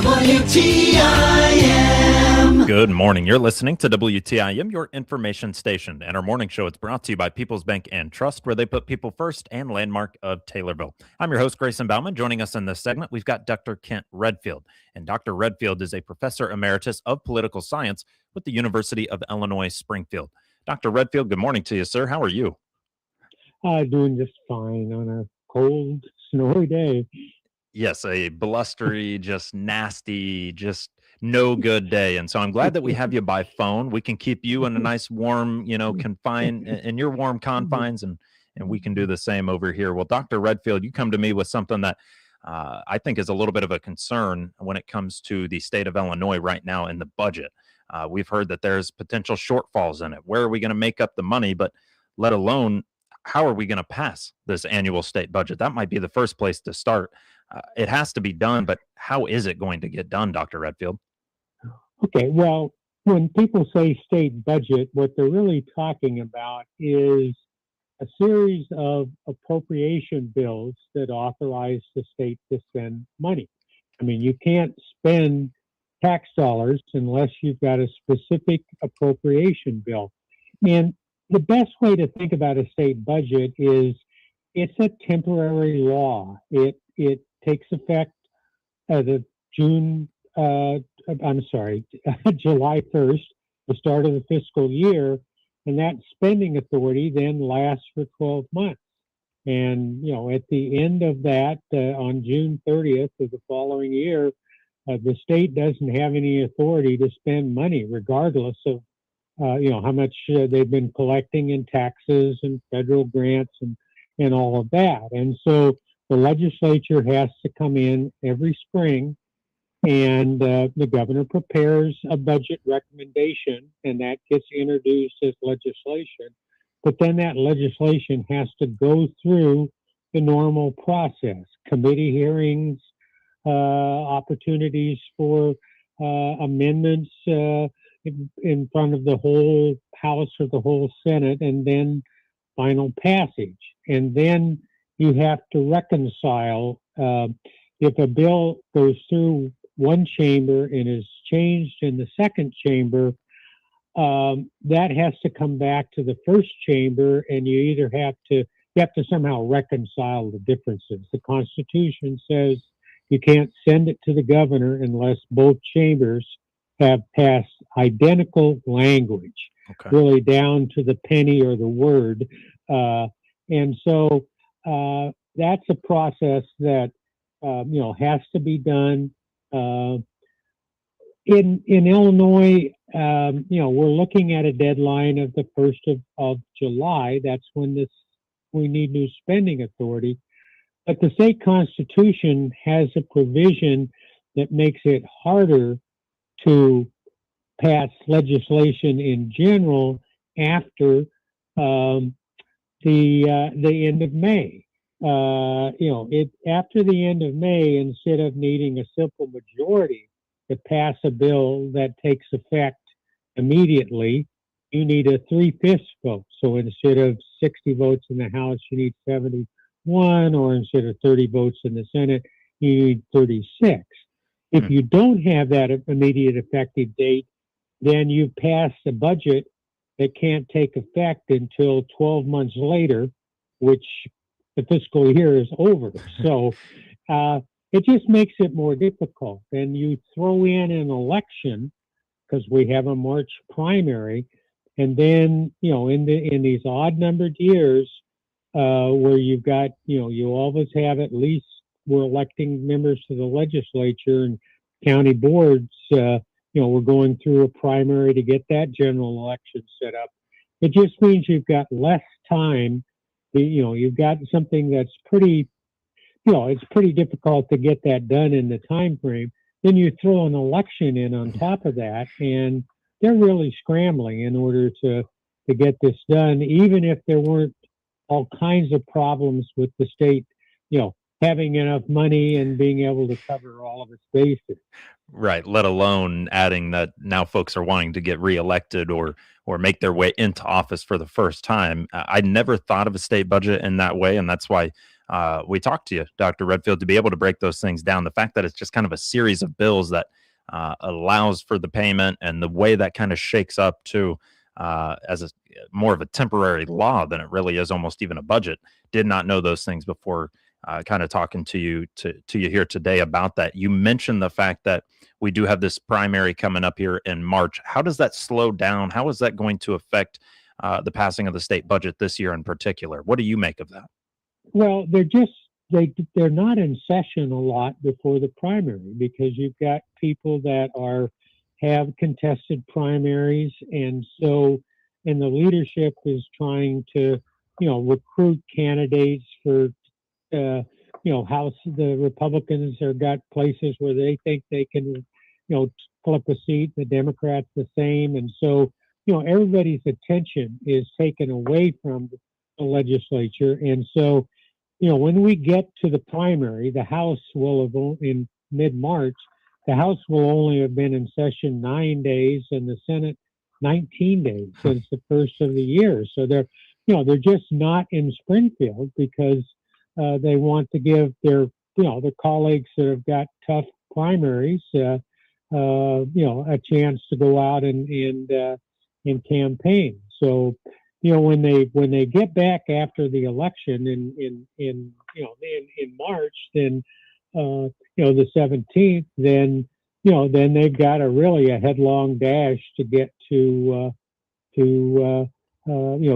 WTIM. Good morning. You're listening to WTIM, your information station. And our morning show is brought to you by People's Bank and Trust, where they put people first, and Landmark of Taylorville. I'm your host, Grayson Bauman. Joining us in this segment, we've got Dr. Kent Redfield. And Dr. Redfield is a professor emeritus of political science with the University of Illinois Springfield. Dr. Redfield, good morning to you, sir. How are you? Doing just fine on a cold, snowy day. Yes, a blustery, just nasty, just no good day. And so I'm glad that we have you by phone. We can keep you in a nice warm, confined in your warm confines, and we can do the same over here. Well, Dr. Redfield, you come to me with something that I think is a little bit of a concern when it comes to the state of Illinois right now in the budget. We've heard that there's potential shortfalls in it. Where are we going to make up the money? But let alone, how are we going to pass this annual state budget? That might be the first place to start. It has to be done, but how is it going to get done, Dr. Redfield? Okay, well, when people say state budget, what they're really talking about is a series of appropriation bills that authorize the state to spend money. I mean, you can't spend tax dollars unless you've got a specific appropriation bill. And the best way to think about a state budget is it's a temporary law. It takes effect the July 1st, the start of the fiscal year, and that spending authority then lasts for 12 months. And, at the end of that, on June 30th of the following year, the state doesn't have any authority to spend money, regardless of, how much they've been collecting in taxes and federal grants and all of that. And so the legislature has to come in every spring, and the governor prepares a budget recommendation, and that gets introduced as legislation. But then that legislation has to go through the normal process, committee hearings, opportunities for amendments in front of the whole House or the whole Senate, and then final passage. And then you have to reconcile if a bill goes through one chamber and is changed in the second chamber, that has to come back to the first chamber, and you have to somehow reconcile the differences. The Constitution says you can't send it to the governor unless both chambers have passed identical language, really down to the penny or the word. And so that's a process that has to be done. In Illinois, we're looking at a deadline of the 1st of July. That's when we need new spending authority. But the state constitution has a provision that makes it harder to pass legislation in general after the end of May. After the end of May, instead of needing a simple majority to pass a bill that takes effect immediately, you need a 3/5 vote. So instead of 60 votes in the House, you need 71, or instead of 30 votes in the Senate, you need 36. If you don't have that immediate effective date, then you pass a budget that can't take effect until 12 months later, which the fiscal year is over. So it just makes it more difficult. And you throw in an election, because we have a March primary, and then in these odd numbered years where you've got you always have at least, we're electing members to the legislature and county boards. We're going through a primary to get that general election set up. It just means you've got less time. You've got something that's pretty, it's pretty difficult to get that done in the time frame. Then you throw an election in on top of that, and they're really scrambling in order to get this done, even if there weren't all kinds of problems with the state, having enough money and being able to cover all of its bases. Right, let alone adding that now folks are wanting to get reelected or make their way into office for the first time. I never thought of a state budget in that way, and that's why we talked to you, Dr. Redfield, to be able to break those things down. The fact that it's just kind of a series of bills that allows for the payment, and the way that kind of shakes up to as a more of a temporary law than it really is almost even a budget. Did not know those things before kind of talking to you here today about that. You mentioned the fact that we do have this primary coming up here in March. How does that slow down? How is that going to affect the passing of the state budget this year in particular? What do you make of that? Well, they're not in session a lot before the primary, because you've got people that have contested primaries, and the leadership is trying to recruit candidates for House. The Republicans have got places where they think they can flip a seat. The Democrats the same, and so everybody's attention is taken away from the legislature, and so when we get to the primary, the House will have, in mid-March, the House will only have been in session 9 days, and the Senate 19 days since the first of the year. So they're just not in Springfield, because they want to give their colleagues that have got tough primaries a chance to go out and campaign. So when they get back after the election in March, then the 17th, then they've got a headlong dash to get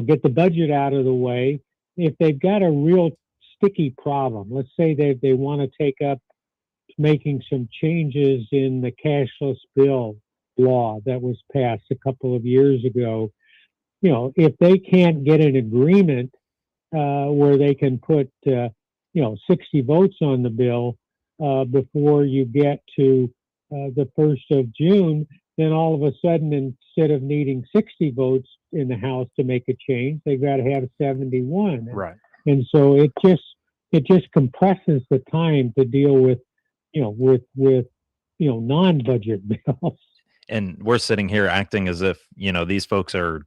get the budget out of the way. If they've got a real sticky problem, let's say they want to take up making some changes in the cashless bill law that was passed a couple of years ago. If they can't get an agreement where they can put 60 votes on the bill before you get to the 1st of June, then all of a sudden, instead of needing 60 votes in the House to make a change, they've got to have 71. Right. And so it just compresses the time to deal with non-budget bills. And we're sitting here acting as if these folks are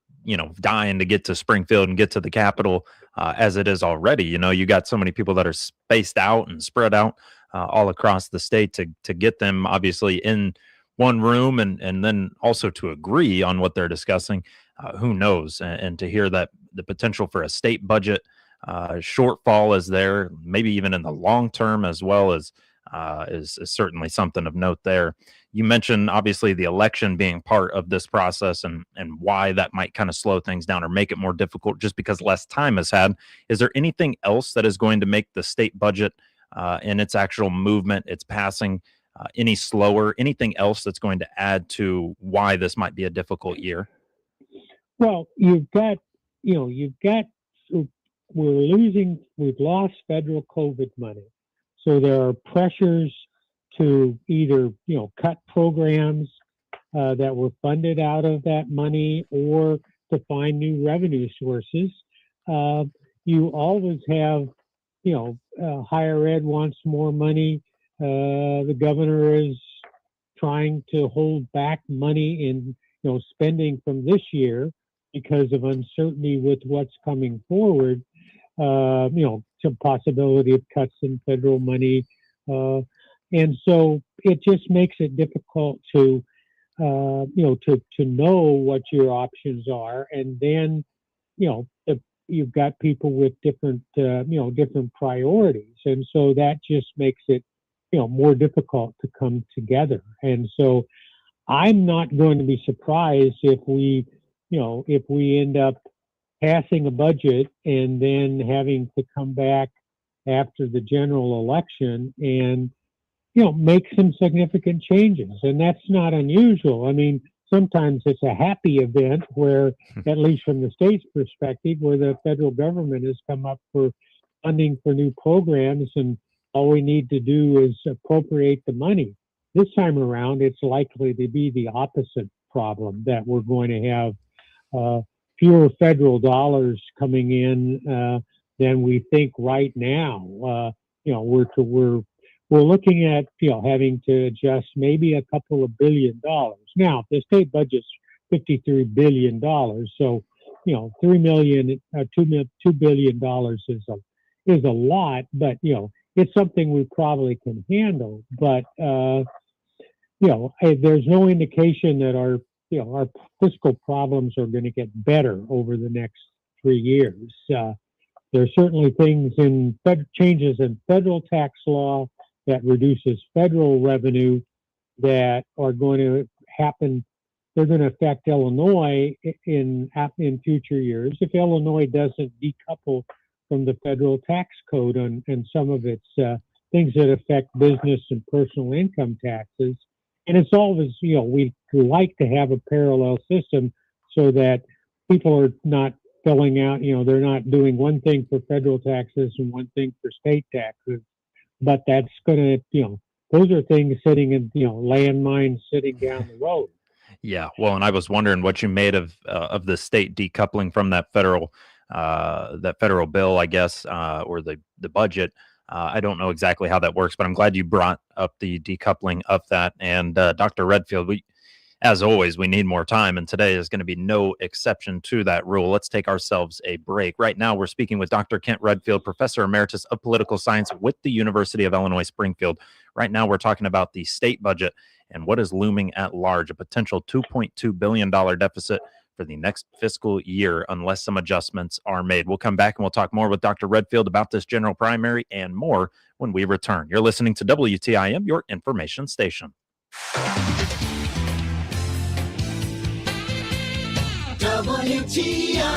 dying to get to Springfield and get to the Capitol as it is already. You got so many people that are spaced out and spread out all across the state to get them obviously in one room, and then also to agree on what they're discussing. Who knows? And to hear that the potential for a state budget shortfall is there, maybe even in the long term as well, is certainly something of note there. You mentioned obviously the election being part of this process, and why that might kind of slow things down or make it more difficult just because less time is had. Is there anything else that is going to make the state budget and its actual movement, its passing, any slower? Anything else that's going to add to why this might be a difficult year? Well, we've lost federal COVID money. So there are pressures to either, cut programs that were funded out of that money, or to find new revenue sources. You always have, higher ed wants more money. The governor is trying to hold back money in, spending from this year because of uncertainty with what's coming forward. Some possibility of cuts in federal money. And so it just makes it difficult to know what your options are. And then, you've got people with different priorities. And so that just makes it, more difficult to come together. And so I'm not going to be surprised if we end up passing a budget and then having to come back after the general election and, make some significant changes. And that's not unusual. I mean, sometimes it's a happy event where, at least from the state's perspective, where the federal government has come up for funding for new programs, and all we need to do is appropriate the money. This time around, it's likely to be the opposite problem, that we're going to have fewer federal dollars coming in than we think right now. We're looking at having to adjust maybe a couple of $1 billion. Now, the state budget's $53 billion, so $2 billion is a lot, but it's something we probably can handle. But there's no indication that our fiscal problems are going to get better over the next 3 years. There are certainly things in changes in federal tax law that reduces federal revenue that are going to happen. They're going to affect Illinois in future years if Illinois doesn't decouple from the federal tax code and some of its things that affect business and personal income taxes. And it's always, we like to have a parallel system so that people are not filling out, they're not doing one thing for federal taxes and one thing for state taxes. But that's going to, those are things sitting in, landmines sitting down the road. Yeah, well, and I was wondering what you made of the state decoupling from that federal bill, I guess, or the budget. I don't know exactly how that works, but I'm glad you brought up the decoupling of that. And Dr. Redfield, as always, we need more time, and today is going to be no exception to that rule. Let's take ourselves a break. Right now, we're speaking with Dr. Kent Redfield, Professor Emeritus of Political Science with the University of Illinois Springfield. Right now, we're talking about the state budget and what is looming at large, a potential $2.2 billion deficit for the next fiscal year, unless some adjustments are made. We'll come back and we'll talk more with Dr. Redfield about this general primary and more when we return. You're listening to WTIM, your information station. WTIM.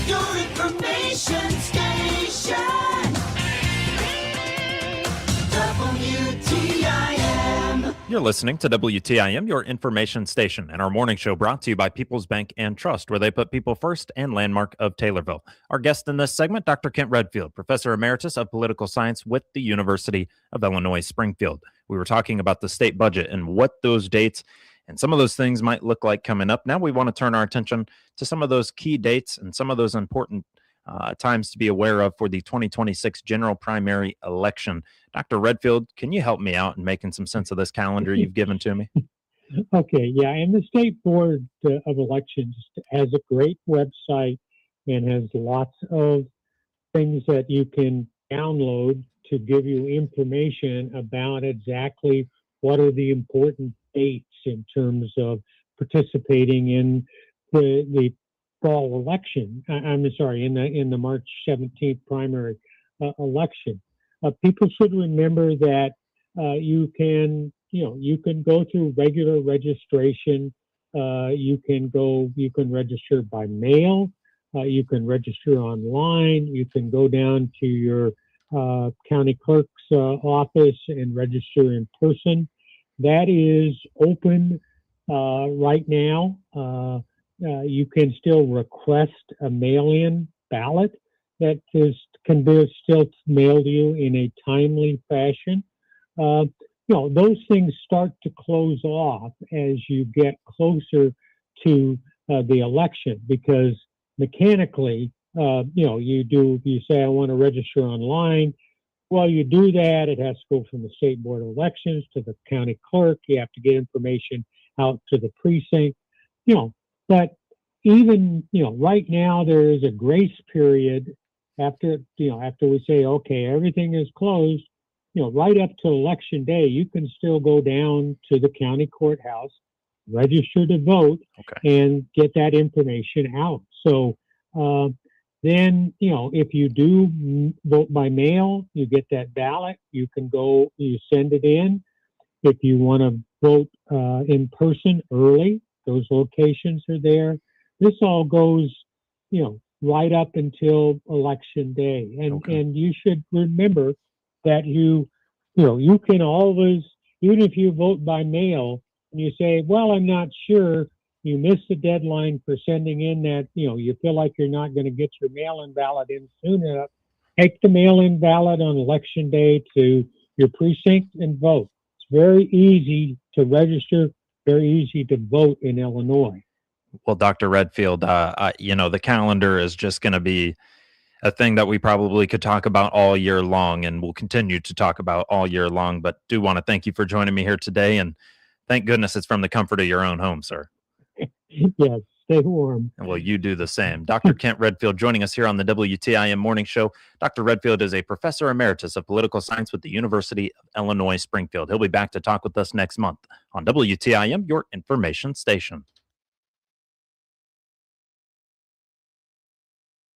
Your information station. WTIM. You're listening to WTIM, your information station, and our morning show brought to you by People's Bank and Trust, where they put people first, and Landmark of Taylorville. Our guest in this segment, Dr. Kent Redfield, Professor Emeritus of Political Science with the University of Illinois Springfield. We were talking about the state budget and what those dates and some of those things might look like coming up. Now we want to turn our attention to some of those key dates and some of those important times to be aware of for the 2026 general primary election. Dr. Redfield, can you help me out in making some sense of this calendar you've given to me? Okay, yeah, and the State Board of Elections has a great website and has lots of things that you can download to give you information about exactly what are the important dates in terms of participating in the fall election. I'm sorry, in the March 17th primary election. People should remember that you can go through regular registration. You can register by mail. You can register online. You can go down to your county clerk's office and register in person. That is open right now. You can still request a mail-in ballot that can be still mailed to you in a timely fashion. Those things start to close off as you get closer to the election, because mechanically, you say, I want to register online. Well, you do that. It has to go from the State Board of Elections to the county clerk. You have to get information out to the precinct, but even, right now there is a grace period after we say, okay, everything is closed, right up to election day, you can still go down to the county courthouse, register to vote, and get that information out. So then, if you do vote by mail, you get that ballot, you can go, you send it in. If you want to vote in person early, those locations are there. This all goes, right up until election day. And you should remember that you can always, even if you vote by mail and you say, well, I'm not sure, you miss the deadline for sending in that, you feel like you're not going to get your mail-in ballot in soon enough, take the mail-in ballot on election day to your precinct and vote. It's very easy to register, very easy to vote in Illinois. Well, Dr. Redfield, the calendar is just going to be a thing that we probably could talk about all year long, and we'll continue to talk about all year long. But do want to thank you for joining me here today, and thank goodness it's from the comfort of your own home, sir. Yes, stay warm. Well, you do the same. Dr. Kent Redfield joining us here on the WTIM Morning Show. Dr. Redfield is a professor emeritus of political science with the University of Illinois Springfield. He'll be back to talk with us next month on WTIM, your information station.